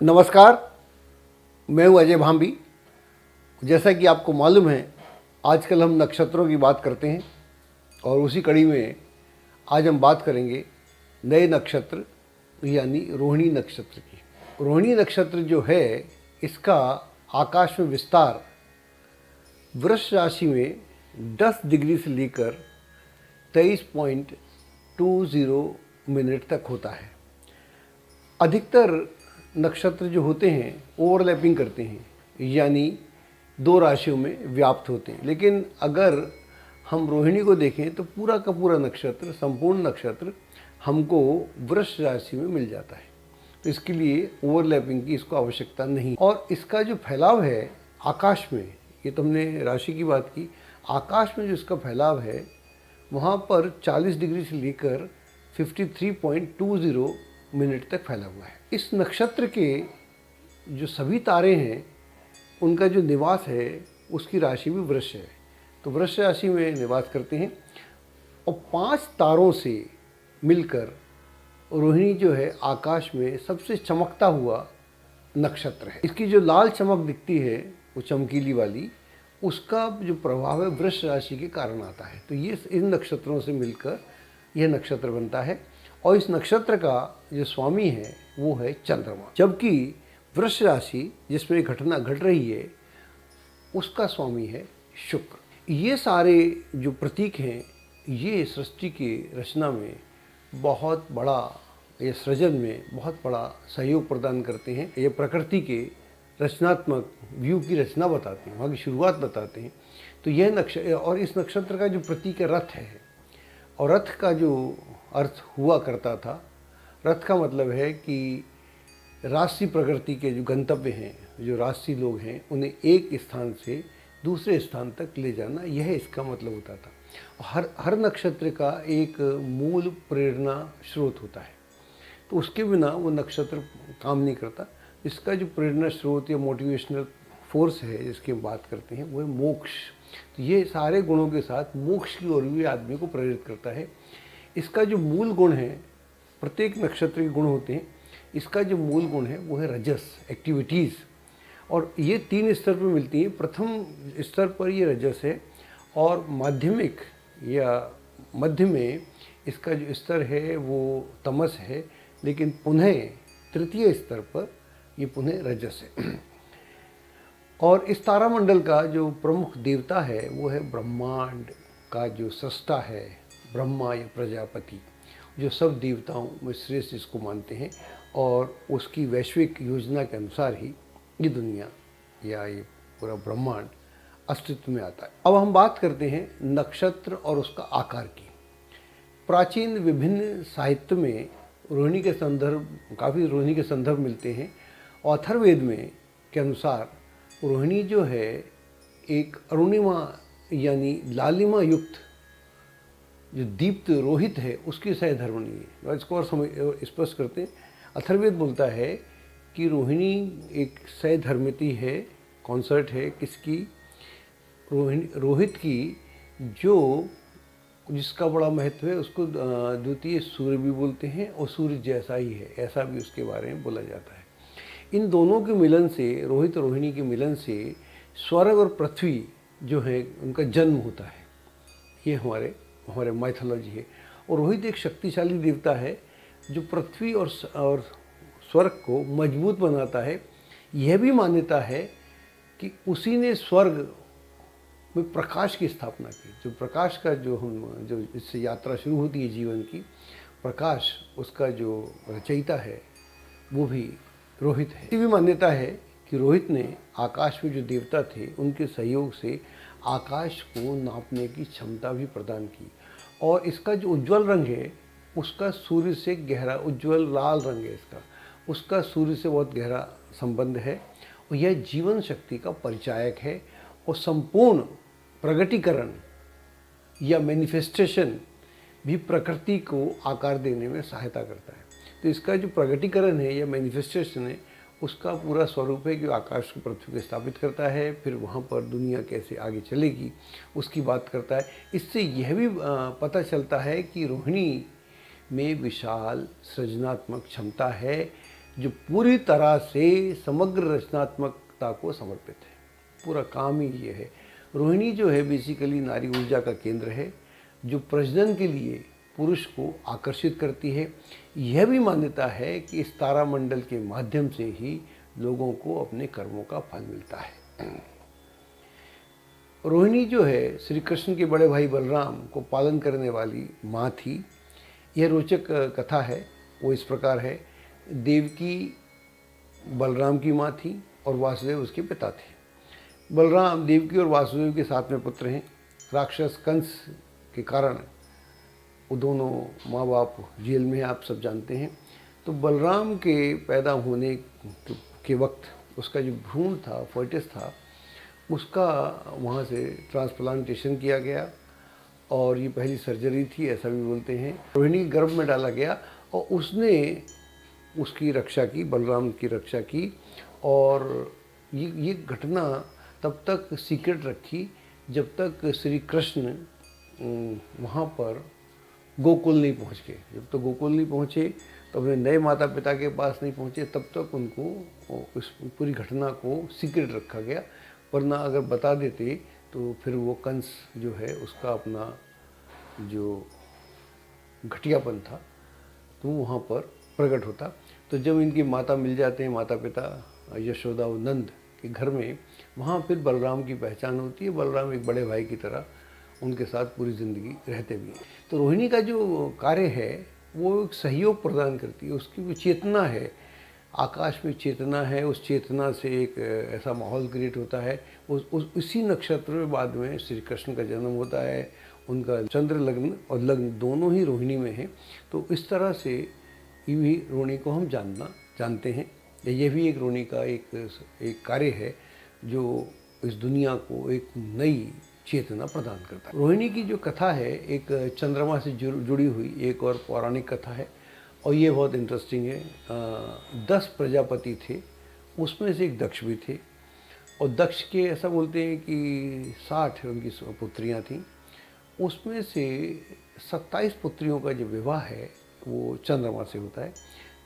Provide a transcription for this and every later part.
नमस्कार, मैं हूं अजय भांबी। जैसा कि आपको मालूम है, आजकल हम नक्षत्रों की बात करते हैं और उसी कड़ी में आज हम बात करेंगे नए नक्षत्र यानी रोहिणी नक्षत्र की। रोहिणी नक्षत्र जो है, इसका आकाश में विस्तार वृष राशि में 10 डिग्री से लेकर 23.20 मिनट तक होता है। अधिकतर नक्षत्र जो होते हैं ओवरलैपिंग करते हैं, यानी दो राशियों में व्याप्त होते हैं। लेकिन अगर हम रोहिणी को देखें तो पूरा का पूरा नक्षत्र, संपूर्ण नक्षत्र हमको वृष राशि में मिल जाता है। तो इसके लिए ओवरलैपिंग की इसको आवश्यकता नहीं। और इसका जो फैलाव है आकाश में, ये तो हमने राशि की बात की, आकाश में जो इसका फैलाव है वहाँ पर 40 डिग्री से लेकर 53.20 मिनट तक फैला हुआ है। इस नक्षत्र के जो सभी तारे हैं उनका जो निवास है उसकी राशि भी वृष है, तो वृष राशि में निवास करते हैं। और 5 तारों से मिलकर रोहिणी जो है आकाश में सबसे चमकता हुआ नक्षत्र है। इसकी जो लाल चमक दिखती है, वो चमकीली वाली, उसका जो प्रभाव है वृष राशि के कारण आता है। तो ये इन नक्षत्रों से मिलकर यह नक्षत्र बनता है। और इस नक्षत्र का जो स्वामी है वो है चंद्रमा, जबकि वृष राशि जिसमें घटना घट रही है उसका स्वामी है शुक्र। ये सारे जो प्रतीक हैं ये सृष्टि की रचना में बहुत बड़ा, ये सृजन में बहुत बड़ा सहयोग प्रदान करते हैं। ये प्रकृति के रचनात्मक व्यू की रचना बताते हैं, वहाँ की शुरुआत बताते हैं। तो यह नक्षत्र, और इस नक्षत्र का जो प्रतीक है रथ है, और रथ का जो अर्थ हुआ करता था, रथ का मतलब है कि राष्ट्रीय प्रकृति के जो गंतव्य हैं, जो राष्ट्रीय लोग हैं, उन्हें एक स्थान से दूसरे स्थान तक ले जाना, यह इसका मतलब होता था। हर नक्षत्र का एक मूल प्रेरणा स्रोत होता है, तो उसके बिना वो नक्षत्र काम नहीं करता। इसका जो प्रेरणा स्रोत या मोटिवेशनल फोर्स है जिसकी हम बात करते हैं वो है मोक्ष। तो ये सारे गुणों के साथ मोक्ष की ओर भी आदमी को प्रेरित करता है। इसका जो मूल गुण है, प्रत्येक नक्षत्र के गुण होते हैं, इसका जो मूल गुण है वो है रजस, एक्टिविटीज़। और ये 3 स्तर पर मिलती हैं। प्रथम स्तर पर ये रजस है, और माध्यमिक या मध्य में इसका जो स्तर है वो तमस है, लेकिन पुनः तृतीय स्तर पर ये पुनः रजस है। और इस तारामंडल का जो प्रमुख देवता है वो है ब्रह्मांड का जो सृष्टा है, ब्रह्मा या प्रजापति, जो सब देवताओं में श्रेष्ठ इसको मानते हैं। और उसकी वैश्विक योजना के अनुसार ही ये दुनिया या ये पूरा ब्रह्मांड अस्तित्व में आता है। अब हम बात करते हैं नक्षत्र और उसका आकार की। प्राचीन विभिन्न साहित्य में रोहिणी के संदर्भ मिलते हैं। और अथर्ववेद में के अनुसार रोहिणी जो है एक अरुणिमा यानी लालिमा युक्त जो दीप्त रोहित है उसकी सहधर्मिणी है। इसको और स्पष्ट करते हैं। अथर्ववेद बोलता है कि रोहिणी एक सहधर्मिती है, कॉन्सर्ट है किसकी? रोहित की, जो जिसका बड़ा महत्व है। उसको द्वितीय सूर्य भी बोलते हैं, और सूर्य जैसा ही है ऐसा भी उसके बारे में बोला जाता है। इन दोनों के मिलन से, रोहित और रोहिणी के मिलन से स्वर्ग और पृथ्वी जो है उनका जन्म होता है। ये हमारे माइथोलॉजी है। और रोहित एक शक्तिशाली देवता है जो पृथ्वी और स्वर्ग को मजबूत बनाता है। यह भी मान्यता है कि उसी ने स्वर्ग में प्रकाश की स्थापना की। जो प्रकाश का जो इससे यात्रा शुरू होती है जीवन की, प्रकाश उसका जो रचयिता है वो भी रोहित है। ये भी मान्यता है कि रोहित ने आकाश में जो देवता थे उनके सहयोग से आकाश को नापने की क्षमता भी प्रदान की। और इसका जो उज्ज्वल रंग है उसका सूर्य से गहरा, उज्ज्वल लाल रंग है इसका, उसका सूर्य से बहुत गहरा संबंध है। और यह जीवन शक्ति का परिचायक है, और संपूर्ण प्रगटीकरण या मैनिफेस्टेशन भी प्रकृति को आकार देने में सहायता करता है। तो इसका जो प्रगटीकरण है या मैनिफेस्टेशन है उसका पूरा स्वरूप है कि आकाश को पृथ्वी को स्थापित करता है, फिर वहाँ पर दुनिया कैसे आगे चलेगी उसकी बात करता है। इससे यह भी पता चलता है कि रोहिणी में विशाल सृजनात्मक क्षमता है, जो पूरी तरह से समग्र रचनात्मकता को समर्पित है। पूरा काम ही ये है। रोहिणी जो है बेसिकली नारी ऊर्जा का केंद्र है, जो प्रजनन के लिए पुरुष को आकर्षित करती है। यह भी मान्यता है कि इस तारामंडल के माध्यम से ही लोगों को अपने कर्मों का फल मिलता है। रोहिणी जो है श्री कृष्ण के बड़े भाई बलराम को पालन करने वाली माँ थी। यह रोचक कथा है। वो इस प्रकार है, देवकी बलराम की माँ थी और वासुदेव उसके पिता थे। बलराम देवकी और वासुदेव के साथ में पुत्र हैं। राक्षस कंस के कारण वो दोनों माँ बाप जेल में हैं, आप सब जानते हैं। तो बलराम के पैदा होने के वक्त उसका जो भ्रूण था, फर्टिस था, उसका वहाँ से ट्रांसप्लांटेशन किया गया और ये पहली सर्जरी थी, ऐसा भी बोलते हैं। रोहिणी गर्भ में डाला गया और उसने उसकी रक्षा की, बलराम की रक्षा की। और ये घटना तब तक सीक्रेट रखी जब तक श्री कृष्ण वहाँ पर गोकुल नहीं पहुँच गए। जब तक गोकुल नहीं पहुँचे, तो अपने नए माता पिता के पास नहीं पहुँचे, तब तक उनको इस पूरी घटना को सीक्रेट रखा गया। वरना अगर बता देते तो फिर वो कंस जो है उसका अपना जो घटियापन था तो वहाँ पर प्रकट होता। तो जब इनकी माता मिल जाते हैं, माता पिता यशोदा और नंद के घर में, वहाँ फिर बलराम की पहचान होती है। बलराम एक बड़े भाई की तरह उनके साथ पूरी ज़िंदगी रहते भी हैं। तो रोहिणी का जो कार्य है वो एक सहयोग प्रदान करती है। उसकी जो चेतना है, आकाश में चेतना है, उस चेतना से एक ऐसा माहौल क्रिएट होता है। उसी नक्षत्र में बाद में श्री कृष्ण का जन्म होता है। उनका चंद्र लग्न और लग्न दोनों ही रोहिणी में हैं। तो इस तरह से भी रोहिणी को हम जानते हैं। ये भी एक रोहिणी का एक कार्य है जो इस दुनिया को एक नई चेतना प्रदान करता है। रोहिणी की जो कथा है एक चंद्रमा से जुड़ी हुई एक और पौराणिक कथा है और ये बहुत इंटरेस्टिंग है। 10 प्रजापति थे, उसमें से एक दक्ष भी थे। और दक्ष के ऐसा बोलते हैं कि 60 उनकी पुत्रियां थीं। उसमें से 27 पुत्रियों का जो विवाह है वो चंद्रमा से होता है।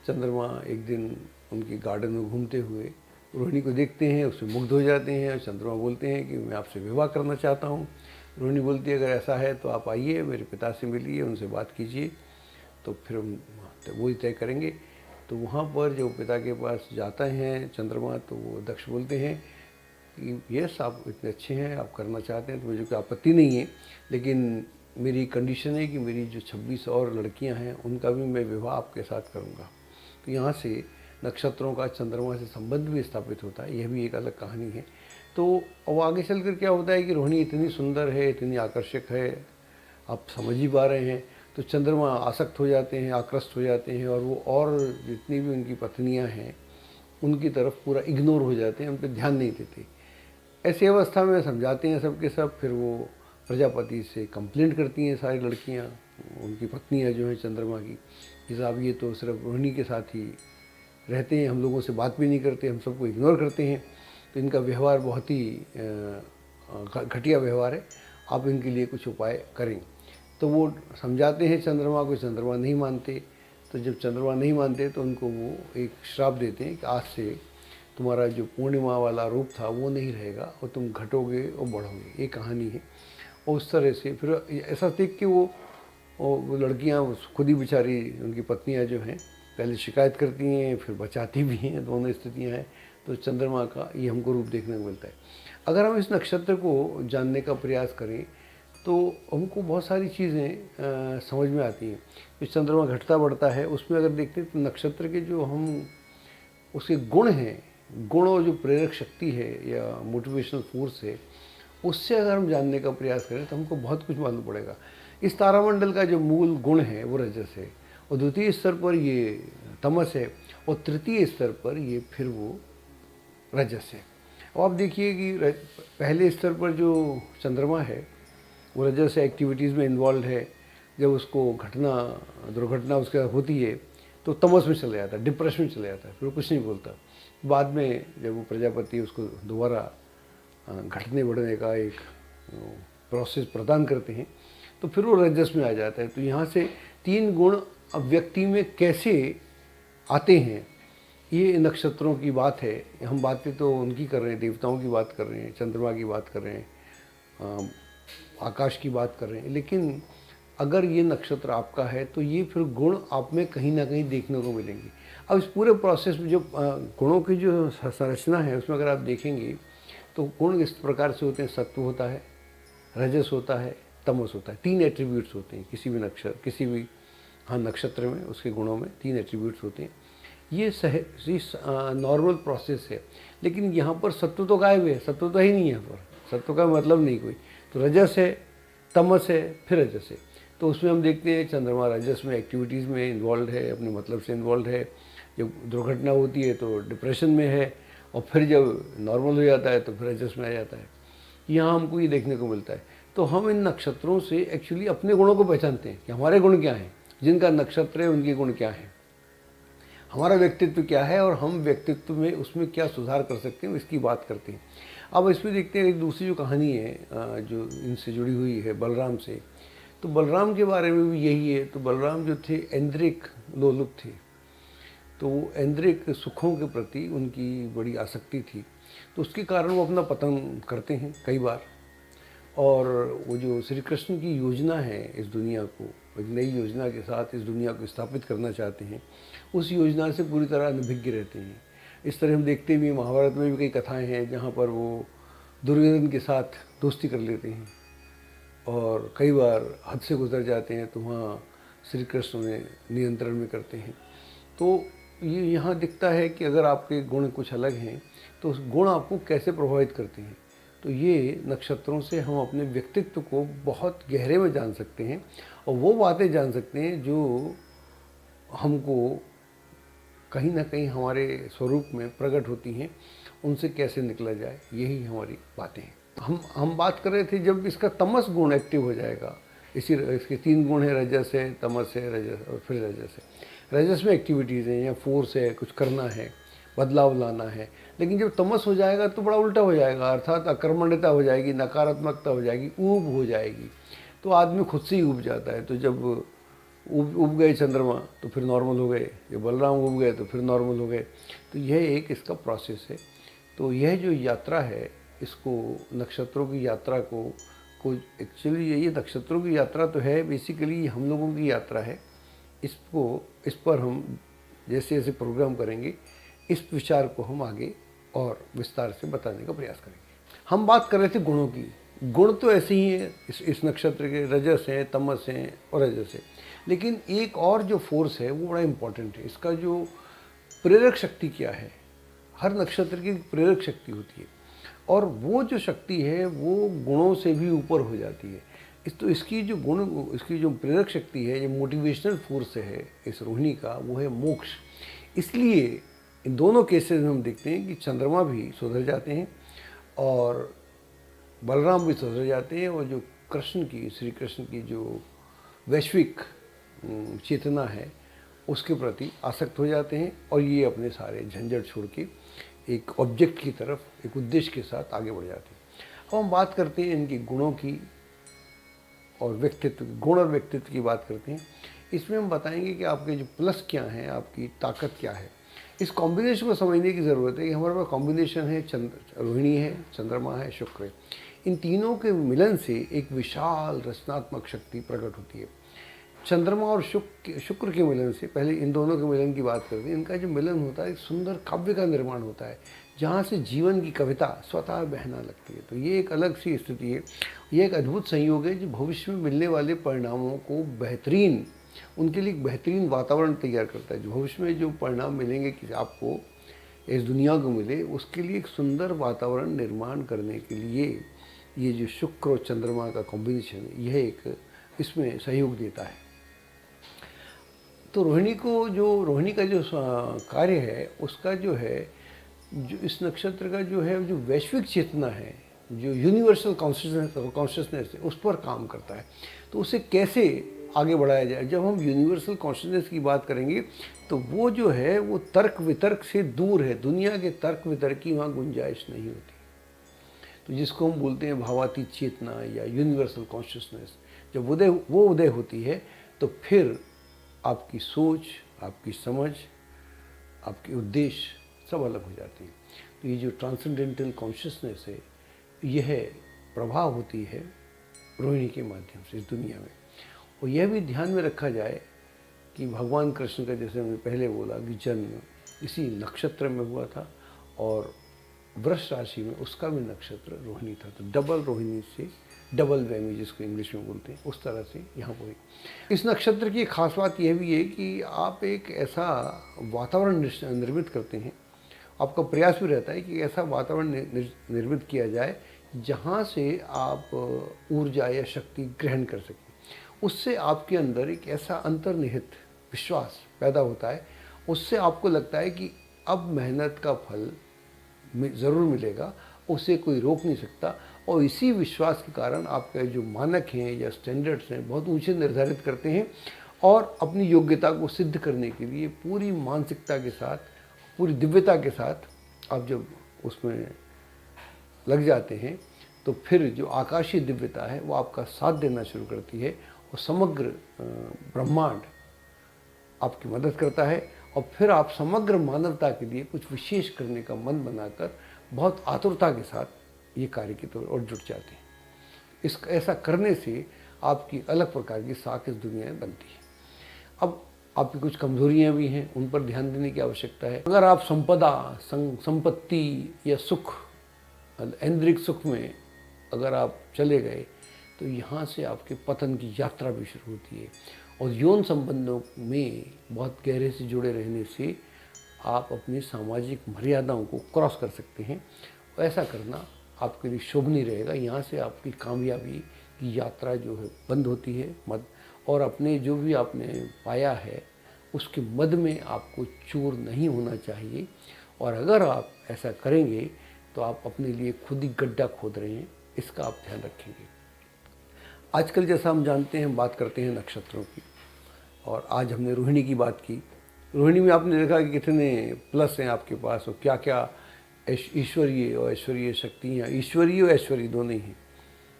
चंद्रमा एक दिन उनके गार्डन में घूमते हुए रोहिणी को देखते हैं, उससे मुग्ध हो जाते हैं और चंद्रमा बोलते हैं कि मैं आपसे विवाह करना चाहता हूँ। रोहिणी बोलती है, अगर ऐसा है तो आप आइए, मेरे पिता से मिलिए, उनसे बात कीजिए, तो फिर हम वही तय करेंगे। तो वहाँ पर जो पिता के पास जाता है चंद्रमा, तो वो दक्ष बोलते हैं कि यस, आप इतने अच्छे हैं, आप करना चाहते हैं तो मुझे कोई आपत्ति नहीं है, लेकिन मेरी कंडीशन है कि मेरी जो 26 और लड़कियां हैं उनका भी मैं विवाह आपके साथ करूंगा। तो यहाँ से नक्षत्रों का चंद्रमा से संबंध भी स्थापित होता है। यह भी एक अलग कहानी है। तो अब आगे चलकर क्या होता है कि रोहिणी इतनी सुंदर है, इतनी आकर्षक है, आप समझ ही पा रहे हैं। तो चंद्रमा आसक्त हो जाते हैं, आकृष्ट हो जाते हैं और वो और जितनी भी उनकी पत्नियां हैं उनकी तरफ पूरा इग्नोर हो जाते हैं, उन पर ध्यान नहीं देते। ऐसी अवस्था में समझाते हैं सब के सब। फिर वो प्रजापति से कंप्लेंट करती हैं सारी लड़कियां, उनकी पत्नियां जो हैं चंद्रमा की, कि साहब ये तो सिर्फ रोहिणी के साथ ही रहते हैं, हम लोगों से बात भी नहीं करते, हम सबको इग्नोर करते हैं। तो इनका व्यवहार बहुत ही घटिया व्यवहार है, आप इनके लिए कुछ उपाय करें। तो वो समझाते हैं चंद्रमा को, चंद्रमा नहीं मानते। तो जब चंद्रमा नहीं मानते तो उनको वो एक श्राप देते हैं कि आज से तुम्हारा जो पूर्णिमा वाला रूप था वो नहीं रहेगा और तुम घटोगे और बढ़ोगे। ये कहानी है। और उस तरह से फिर ऐसा देख के वो लड़कियां खुद ही बेचारी, उनकी पत्नियां जो हैं, पहले शिकायत करती हैं फिर बचाती भी हैं, दोनों स्थितियां हैं। तो चंद्रमा का ये हमको रूप देखने को मिलता है। अगर हम इस नक्षत्र को जानने का प्रयास करें तो हमको बहुत सारी चीज़ें समझ में आती हैं। जो चंद्रमा घटता बढ़ता है उसमें अगर देखते हैं तो नक्षत्र के जो हम उसके गुण हैं, गुण और जो प्रेरक शक्ति है या मोटिवेशनल फोर्स है, उससे अगर हम जानने का प्रयास करें तो हमको बहुत कुछ मालूम पड़ेगा। इस तारामंडल का जो मूल गुण है वो रजस है, और द्वितीय स्तर पर ये तमस है, और तृतीय स्तर पर ये फिर वो रजस है। अब आप देखिए कि पहले स्तर पर जो चंद्रमा है वो रजस एक्टिविटीज़ में इन्वॉल्व है। जब उसको दुर्घटना उसके साथ होती है तो तमस में चला जाता है, डिप्रेशन में चला जाता है, फिर वो कुछ नहीं बोलता। बाद में जब वो प्रजापति उसको दोबारा घटने बढ़ने का एक प्रोसेस प्रदान करते हैं तो फिर वो रजस में आ जाता है। तो यहाँ से 3 गुण अब व्यक्ति में कैसे आते हैं ये नक्षत्रों की बात है। हम बातें तो उनकी कर रहे हैं, देवताओं की बात कर रहे हैं, चंद्रमा की बात कर रहे हैं, आकाश की बात कर रहे हैं, लेकिन अगर ये नक्षत्र आपका है तो ये फिर गुण आप में कहीं ना कहीं देखने को मिलेंगे। अब इस पूरे प्रोसेस में जो गुणों की जो संरचना है उसमें अगर आप देखेंगे तो गुण इस प्रकार से होते हैं, सत्व होता है, रजस होता है, तमस होता है। 3 एट्रीब्यूट्स होते हैं किसी भी नक्षत्र में, उसके गुणों में 3 एट्रीब्यूट्स होते हैं। ये नॉर्मल प्रोसेस है, लेकिन यहाँ पर सत्व तो गायब है, सत्व तो ही नहीं है यहाँ पर, सत्व का मतलब नहीं कोई। तो रजस है, तमस है, फिर रजस है। तो उसमें हम देखते हैं चंद्रमा रजस में एक्टिविटीज़ में इन्वॉल्व है, अपने मतलब से इन्वॉल्व है। जब दुर्घटना होती है तो डिप्रेशन में है, और फिर जब नॉर्मल हो जाता है तो फिर रजस में आ जाता है। यहाँ हमको ये देखने को मिलता है। तो हम इन नक्षत्रों से एक्चुअली अपने गुणों को पहचानते हैं कि हमारे गुण क्या हैं, जिनका नक्षत्र है उनके गुण क्या हैं, हमारा व्यक्तित्व क्या है और हम व्यक्तित्व में उसमें क्या सुधार कर सकते हैं, इसकी बात करते हैं। अब इसमें देखते हैं एक दूसरी जो कहानी है जो इनसे जुड़ी हुई है बलराम से। तो बलराम के बारे में भी यही है। तो बलराम जो थे ऐन्द्रिक लोलुप थे, तो वो ऐन्द्रिक सुखों के प्रति उनकी बड़ी आसक्ति थी, तो उसके कारण वो अपना पतन करते हैं कई बार। और वो जो श्री कृष्ण की योजना है इस दुनिया को, एक नई योजना के साथ इस दुनिया को स्थापित करना चाहते हैं, उस योजना से पूरी तरह अनभिज्ञ रहते हैं। इस तरह हम देखते भी महाभारत में भी कई कथाएं हैं जहाँ पर वो दुर्योधन के साथ दोस्ती कर लेते हैं और कई बार हद से गुजर जाते हैं, तो वहाँ श्री कृष्ण उन्हें नियंत्रण में करते हैं। तो ये यहाँ दिखता है कि अगर आपके गुण कुछ अलग हैं तो उस गुण आपको कैसे प्रभावित करते हैं। तो ये नक्षत्रों से हम अपने व्यक्तित्व को बहुत गहरे में जान सकते हैं और वो बातें जान सकते हैं जो हमको कहीं ना कहीं हमारे स्वरूप में प्रकट होती हैं, उनसे कैसे निकला जाए, यही हमारी बातें हैं। हम बात कर रहे थे जब इसका तमस गुण एक्टिव हो जाएगा, इसके 3 गुण हैं, रजस है, तमस है, रजस और फिर रजस है। रजस में एक्टिविटीज़ हैं या फोर्स है, कुछ करना है, बदलाव लाना है। लेकिन जब तमस हो जाएगा तो बड़ा उल्टा हो जाएगा, अर्थात अकर्मण्यता हो जाएगी, नकारात्मकता हो जाएगी, ऊब हो जाएगी। तो आदमी खुद से ही ऊब जाता है। तो जब उब गए चंद्रमा तो फिर नॉर्मल हो गए, जब बलराम उब गए तो फिर नॉर्मल हो गए। तो यह एक इसका प्रोसेस है। तो यह जो यात्रा है, इसको नक्षत्रों की यात्रा को एक्चुअली ये नक्षत्रों की यात्रा तो है, बेसिकली हम लोगों की यात्रा है। इस पर हम जैसे जैसे प्रोग्राम करेंगे इस विचार को हम आगे और विस्तार से बताने का प्रयास करेंगे। हम बात कर रहे थे गुणों की। गुण तो ऐसे ही हैं इस नक्षत्र के, रजस हैं, तमस हैं और रजस है। लेकिन एक और जो फोर्स है वो बड़ा इम्पोर्टेंट है। इसका जो प्रेरक शक्ति क्या है, हर नक्षत्र की प्रेरक शक्ति होती है और वो जो शक्ति है वो गुणों से भी ऊपर हो जाती है। इसकी जो प्रेरक शक्ति है, ये मोटिवेशनल फोर्स है इस रोहिणी का, वो है मोक्ष। इसलिए इन दोनों केसेस में हम देखते हैं कि चंद्रमा भी सुधर जाते हैं और बलराम भी सुधर जाते हैं, और जो श्री कृष्ण की जो वैश्विक चेतना है उसके प्रति आसक्त हो जाते हैं और ये अपने सारे झंझट छोड़ के एक ऑब्जेक्ट की तरफ, एक उद्देश्य के साथ आगे बढ़ जाते हैं। अब हम बात करते हैं इनके गुणों की और गुण और व्यक्तित्व की बात करते हैं। इसमें हम बताएंगे कि आपके जो प्लस क्या हैं, आपकी ताकत क्या है। इस कॉम्बिनेशन को समझने की ज़रूरत है कि हमारे पास कॉम्बिनेशन है, रोहिणी है, चंद्रमा है, शुक्र है। इन तीनों के मिलन से एक विशाल रचनात्मक शक्ति प्रकट होती है। चंद्रमा और शुक्र के मिलन से, पहले इन दोनों के मिलन की बात करते हैं। इनका जो मिलन होता है एक सुंदर काव्य का निर्माण होता है, जहाँ से जीवन की कविता स्वतः बहना लगती है। तो ये एक अलग सी स्थिति है, ये एक अद्भुत संयोग है जो भविष्य में मिलने वाले परिणामों को उनके लिए एक बेहतरीन वातावरण तैयार करता है। जो भविष्य में जो परिणाम मिलेंगे कि आपको इस दुनिया को मिले, उसके लिए एक सुंदर वातावरण निर्माण करने के लिए ये जो शुक्र और चंद्रमा का कॉम्बिनेशन है, यह एक इसमें सहयोग देता है। तो रोहिणी का जो कार्य है, उसका जो है, जो इस नक्षत्र का जो है, जो वैश्विक चेतना है, जो यूनिवर्सल कॉन्शियसनेस है, उस पर काम करता है। तो उसे कैसे आगे बढ़ाया जाए। जब हम यूनिवर्सल कॉन्शियसनेस की बात करेंगे तो वो जो है वो तर्क वितर्क से दूर है, दुनिया के तर्क वितर्क की वहाँ गुंजाइश नहीं होती। तो जिसको हम बोलते हैं भावातीत चेतना या यूनिवर्सल कॉन्शियसनेस, जब वो उदय होती है तो फिर आपकी सोच, आपकी समझ, आपके उद्देश्य सब अलग हो जाते हैं। तो ये जो ट्रांसेंडेंटल कॉन्शियसनेस है, यह प्रभाव होती है रोहिणी के माध्यम से इस दुनिया में। और यह भी ध्यान में रखा जाए कि भगवान कृष्ण का, जैसे हमने पहले बोला, कि जन्म इसी नक्षत्र में हुआ था और वृष राशि में उसका भी नक्षत्र रोहिणी था। तो डबल रोहिणी से डबल वैमी, जिसको इंग्लिश में बोलते हैं, उस तरह से यहाँ पर इस नक्षत्र की खास बात यह भी है कि आप एक ऐसा वातावरण निर्मित करते हैं। आपका प्रयास भी रहता है कि ऐसा वातावरण निर्मित किया जाए जहाँ से आप ऊर्जा या शक्ति ग्रहण कर सकें। उससे आपके अंदर एक ऐसा अंतर्निहित विश्वास पैदा होता है, उससे आपको लगता है कि अब मेहनत का फल ज़रूर मिलेगा, उसे कोई रोक नहीं सकता। और इसी विश्वास के कारण आपके जो मानक हैं या स्टैंडर्ड्स हैं बहुत ऊंचे निर्धारित करते हैं और अपनी योग्यता को सिद्ध करने के लिए पूरी मानसिकता के साथ, पूरी दिव्यता के साथ आप जब उसमें लग जाते हैं तो फिर जो आकाशीय दिव्यता है वो आपका साथ देना शुरू करती है और समग्र ब्रह्मांड आपकी मदद करता है। और फिर आप समग्र मानवता के लिए कुछ विशेष करने का मन बनाकर बहुत आतुरता के साथ ये कार्य की ओर जुट जाते हैं। ऐसा करने से आपकी अलग प्रकार की साख इस दुनिया में बनती है। अब आपकी कुछ कमजोरियां भी हैं, उन पर ध्यान देने की आवश्यकता है। अगर आप संपदा, संपत्ति या सुख, ऐन्द्रिक सुख में अगर आप चले गए तो यहाँ से आपके पतन की यात्रा भी शुरू होती है। और यौन संबंधों में बहुत गहरे से जुड़े रहने से आप अपनी सामाजिक मर्यादाओं को क्रॉस कर सकते हैं। ऐसा करना आपके लिए शोभनीय रहेगा। यहाँ से आपकी कामयाबी की यात्रा जो है बंद होती है मद, और अपने जो भी आपने पाया है उसके मद में आपको चूर नहीं होना चाहिए। और अगर आप ऐसा करेंगे तो आप अपने लिए खुद ही गड्ढा खोद रहे हैं, इसका आप ध्यान रखेंगे। आजकल जैसा हम जानते हैं, हम बात करते हैं नक्षत्रों की, और आज हमने रोहिणी की बात की। रोहिणी में आपने देखा कि कितने प्लस हैं आपके पास और क्या क्या ईश्वरीय और ऐश्वर्य शक्तियाँ, ईश्वरीय और ऐश्वर्य दोनों ही हैं,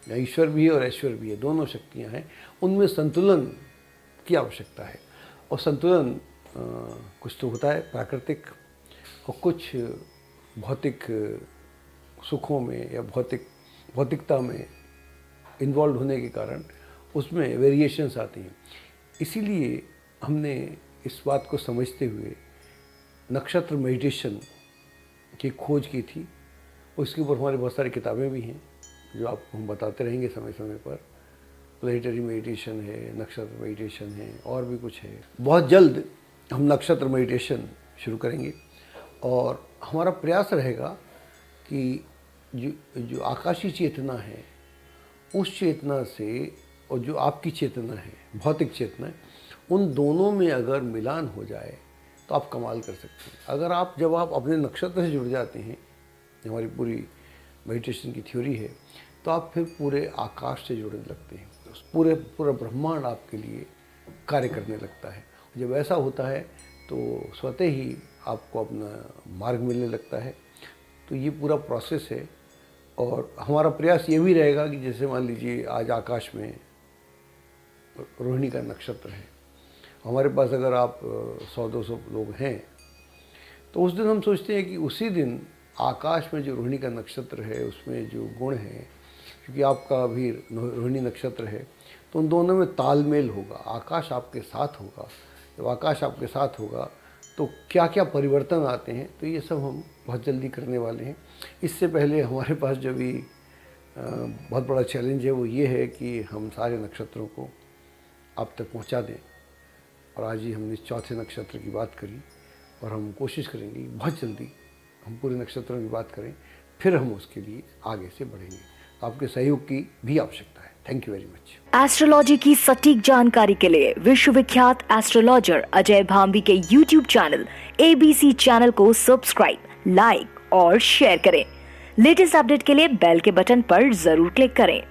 या ईश्वर भी है और ऐश्वर्य भी है, दोनों शक्तियाँ हैं। उनमें संतुलन की आवश्यकता है। और संतुलन कुछ तो होता है प्राकृतिक और कुछ भौतिक सुखों में या भौतिकता में इन्वॉल्व होने के कारण उसमें वेरिएशंस आती हैं। इसीलिए हमने इस बात को समझते हुए नक्षत्र मेडिटेशन की खोज की थी। उसके ऊपर हमारी बहुत सारी किताबें भी हैं जो आपको हम बताते रहेंगे समय समय पर। प्लेनेटरी मेडिटेशन है, नक्षत्र मेडिटेशन है, और भी कुछ है। बहुत जल्द हम नक्षत्र मेडिटेशन शुरू करेंगे और हमारा प्रयास रहेगा कि जो आकाशीय चेतना है उस चेतना से, और जो आपकी चेतना है भौतिक चेतना, उन दोनों में अगर मिलान हो जाए तो आप कमाल कर सकते हैं। अगर जब आप अपने नक्षत्र से जुड़ जाते हैं, हमारी पूरी मेडिटेशन की थ्योरी है, तो आप फिर पूरे आकाश से जुड़ने लगते हैं। पूरा ब्रह्मांड आपके लिए कार्य करने लगता है। जब ऐसा होता है तो स्वतः ही आपको अपना मार्ग मिलने लगता है। तो ये पूरा प्रोसेस है। और हमारा प्रयास ये भी रहेगा कि जैसे मान लीजिए आज आकाश में रोहिणी का नक्षत्र है, हमारे पास अगर आप 100-200 लोग हैं तो उस दिन हम सोचते हैं कि उसी दिन आकाश में जो रोहिणी का नक्षत्र है उसमें जो गुण है, क्योंकि आपका भी रोहिणी नक्षत्र है, तो उन दोनों में तालमेल होगा, आकाश आपके साथ होगा। जब आकाश आपके साथ होगा तो क्या क्या परिवर्तन आते हैं, तो ये सब हम बहुत जल्दी करने वाले हैं। इससे पहले हमारे पास जो भी बहुत बड़ा चैलेंज है वो ये है कि हम सारे नक्षत्रों को आप तक पहुंचा दें। और आज ही हमने चौथे नक्षत्र की बात करी और हम कोशिश करेंगे बहुत जल्दी हम पूरे नक्षत्रों की बात करें, फिर हम उसके लिए आगे से बढ़ेंगे। तो आपके सहयोग की भी आवश्यकता है। Thank you very much. Astrology की सटीक जानकारी के लिए विश्वविख्यात एस्ट्रोलॉजर अजय भांबी के YouTube चैनल ABC चैनल को सब्सक्राइब, लाइक और शेयर करें। लेटेस्ट अपडेट के लिए बेल के बटन पर जरूर क्लिक करें।